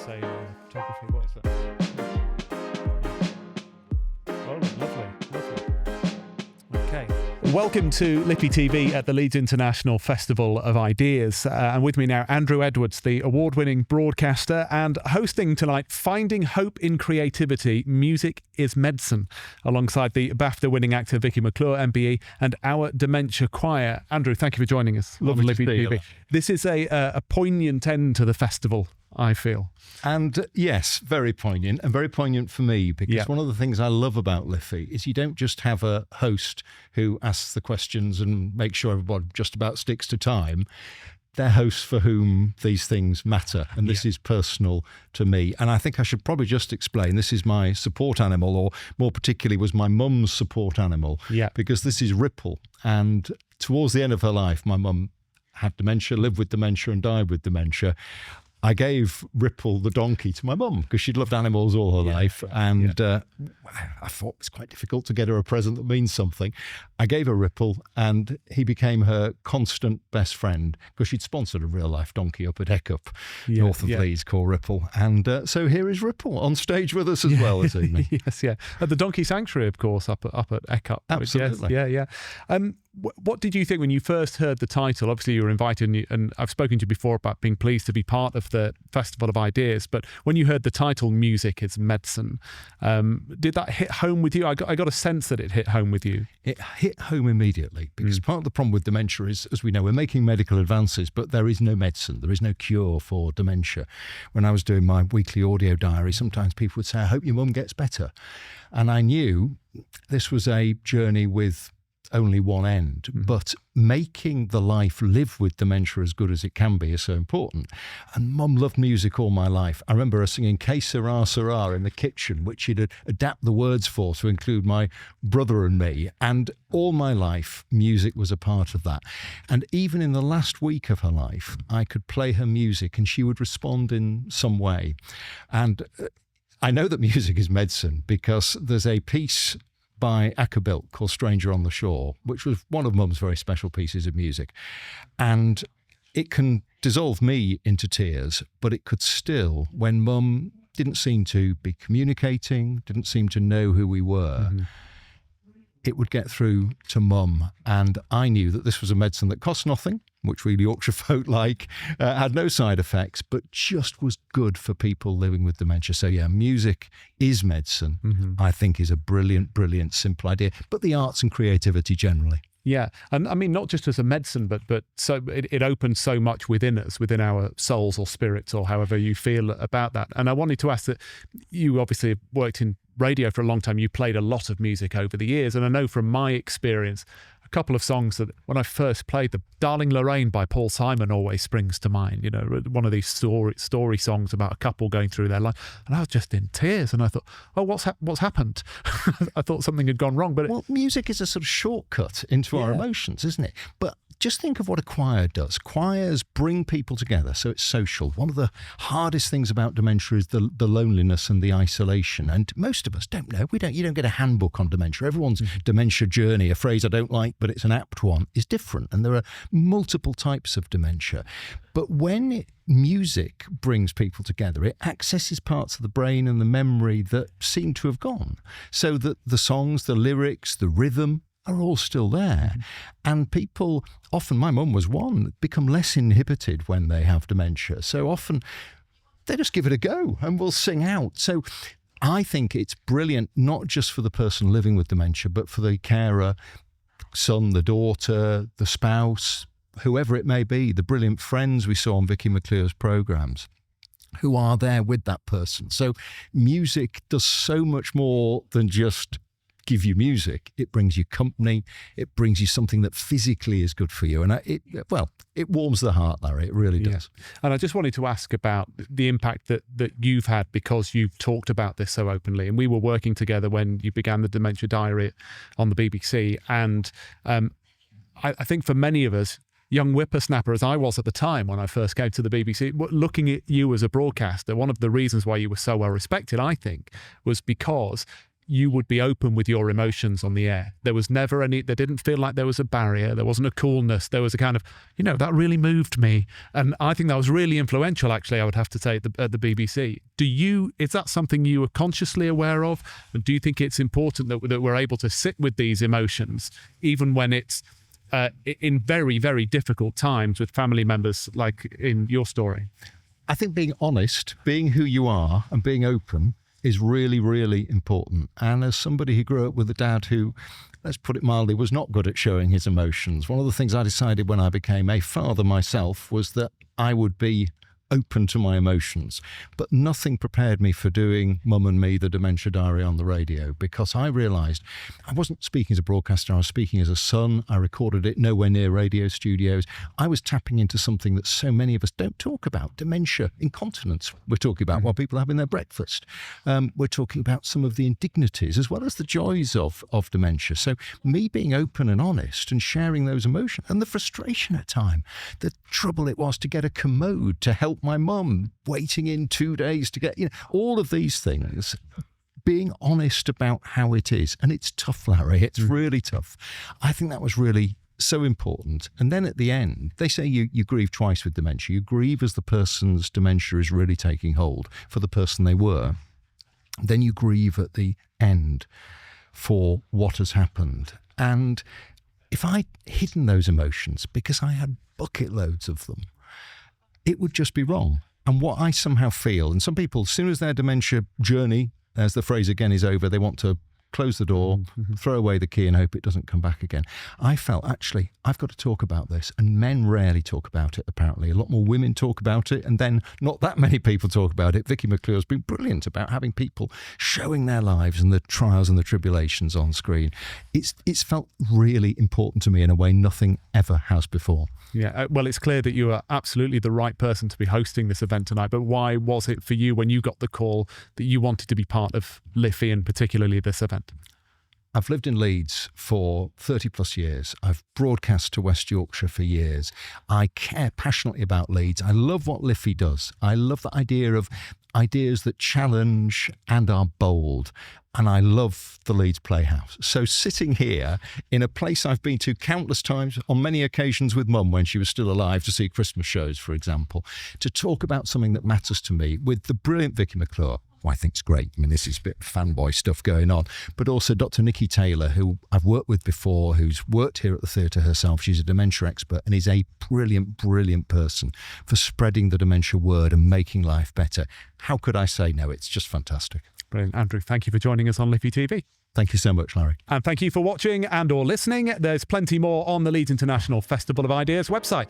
say photography? What is that? Oh, lovely. Okay. Welcome to LIFITV at the Leeds International Festival of Ideas. And with me now, Andrew Edwards, the award-winning broadcaster and hosting tonight Finding Hope in Creativity, Music is Medicine, alongside the BAFTA-winning actor Vicky McClure, MBE, and our Dementia Choir. Andrew, thank you for joining us. Love LIFITV. This is a poignant end to the festival, I feel. And yes, very poignant, and very poignant for me, because one of the things I love about LIFI is you don't just have a host who asks the questions and makes sure everybody just about sticks to time. They're hosts for whom these things matter, and this is personal to me. And I think I should probably just explain, this is my support animal, or more particularly was my mum's support animal, because this is Ripple. And towards the end of her life, my mum had dementia, lived with dementia and died with dementia. I gave Ripple the donkey to my mum because she'd loved animals all her life. And I thought it was quite difficult to get her a present that means something. I gave her Ripple, and he became her constant best friend because she'd sponsored a real life donkey up at Eckup, north of Leeds, called Ripple. And so here is Ripple on stage with us as well this evening. At the Donkey Sanctuary, of course, up at Eckup. Absolutely. What did you think when you first heard the title? Obviously, you were invited, and I've spoken to you before about being pleased to be part of the Festival of Ideas. But when you heard the title, Music is Medicine, did that hit home with you? I got a sense that it hit home with you. It hit home immediately, because part of the problem with dementia is, as we know, we're making medical advances, but there is no medicine. There is no cure for dementia. When I was doing my weekly audio diary, sometimes people would say, I hope your mum gets better. And I knew this was a journey with only one end, but making the life live with dementia as good as it can be is so important. And Mum loved music all my life. I remember her singing Que Sera Sera in the kitchen, which she'd adapt the words for to include my brother and me. And all my life, music was a part of that. And even in the last week of her life, I could play her music and she would respond in some way. And I know that music is medicine because there's a piece by Acapulco called Stranger on the Shore, which was one of Mum's very special pieces of music. And it can dissolve me into tears, but it could still, when Mum didn't seem to be communicating, didn't seem to know who we were, it would get through to Mum. And I knew that this was a medicine that cost nothing, which we Yorkshire folk like, had no side effects, but just was good for people living with dementia. So music is medicine, I think is a brilliant, brilliant, simple idea, but the arts and creativity generally. Yeah, and I mean, not just as a medicine, but so it opens so much within us, within our souls or spirits, or however you feel about that. And I wanted to ask that you obviously have worked in radio for a long time. You played a lot of music over the years, and I know from my experience, a couple of songs that when I first played them, Darling Lorraine by Paul Simon always springs to mind. You know, one of these story songs about a couple going through their life, and I was just in tears. And I thought, oh, what's happened? I thought something had gone wrong. But music is a sort of shortcut into our emotions, isn't it? But just think of what a choir does. Choirs bring people together, so it's social. One of the hardest things about dementia is the loneliness and the isolation. And most of us don't know. You don't get a handbook on dementia. Everyone's dementia journey, a phrase I don't like, but it's an apt one, is different. And there are multiple types of dementia. But when music brings people together, it accesses parts of the brain and the memory that seem to have gone. So that the songs, the lyrics, the rhythm are all still there. And people, often, my mum was one, become less inhibited when they have dementia. So often they just give it a go and will sing out. So I think it's brilliant, not just for the person living with dementia, but for the carer, son, the daughter, the spouse, whoever it may be, the brilliant friends we saw on Vicky McClure's programmes, who are there with that person. So music does so much more than just give you music. It brings you company. It brings you something that physically is good for you. And it warms the heart, Larry. It really does. And I just wanted to ask about the impact that you've had, because you've talked about this so openly. And we were working together when you began the Dementia Diary on the BBC. And I think for many of us, young whippersnapper as I was at the time when I first came to the BBC, looking at you as a broadcaster, one of the reasons why you were so well respected, I think, was because you would be open with your emotions on the air. There was never any, there didn't feel like there was a barrier. There wasn't a coolness. There was a kind of, that really moved me. And I think that was really influential, actually, I would have to say, at the BBC. Is that something you are consciously aware of? And do you think it's important that we're able to sit with these emotions, even when it's in very, very difficult times with family members, like in your story? I think being honest, being who you are and being open is really, really important. And as somebody who grew up with a dad who, let's put it mildly, was not good at showing his emotions, one of the things I decided when I became a father myself was that I would be open to my emotions. But nothing prepared me for doing Mum and Me, the Dementia Diary on the radio, because I realised I wasn't speaking as a broadcaster, I was speaking as a son. I recorded it nowhere near radio studios. I was tapping into something that so many of us don't talk about, dementia, incontinence. We're talking about while people are having their breakfast. We're talking about some of the indignities as well as the joys of dementia. So me being open and honest and sharing those emotions and the frustration at time, the trouble it was to get a commode to help my mum, waiting in 2 days to get, all of these things, being honest about how it is. And it's tough, Larry. It's really tough. I think that was really so important. And then at the end, they say you grieve twice with dementia. You grieve as the person's dementia is really taking hold for the person they were. Then you grieve at the end for what has happened. And if I'd hidden those emotions because I had bucket loads of them, it would just be wrong. And what I somehow feel, and some people, as soon as their dementia journey, as the phrase again, is over, they want to close the door, throw away the key and hope it doesn't come back again. I felt, actually, I've got to talk about this. And men rarely talk about it, apparently. A lot more women talk about it, and then not that many people talk about it. Vicky McClure has been brilliant about having people showing their lives and the trials and the tribulations on screen. It's felt really important to me in a way nothing ever has before. Yeah, well, it's clear that you are absolutely the right person to be hosting this event tonight, but why was it for you when you got the call that you wanted to be part of LIFI and particularly this event? I've lived in Leeds for 30 plus years. I've broadcast to West Yorkshire for years. I care passionately about Leeds. I love what LIFI does. I love the idea of ideas that challenge and are bold. And I love the Leeds Playhouse. So sitting here in a place I've been to countless times, on many occasions with Mum when she was still alive, to see Christmas shows, for example, to talk about something that matters to me with the brilliant Vicky McClure, who I think's great. I mean, this is a bit of fanboy stuff going on, but also Dr. Nikki Taylor, who I've worked with before, who's worked here at the theatre herself. She's a dementia expert and is a brilliant, brilliant person for spreading the dementia word and making life better. How could I say no? It's just fantastic. Brilliant. Andrew, thank you for joining us on LIFITV. Thank you so much, Larry. And thank you for watching and or listening. There's plenty more on the Leeds International Festival of Ideas website.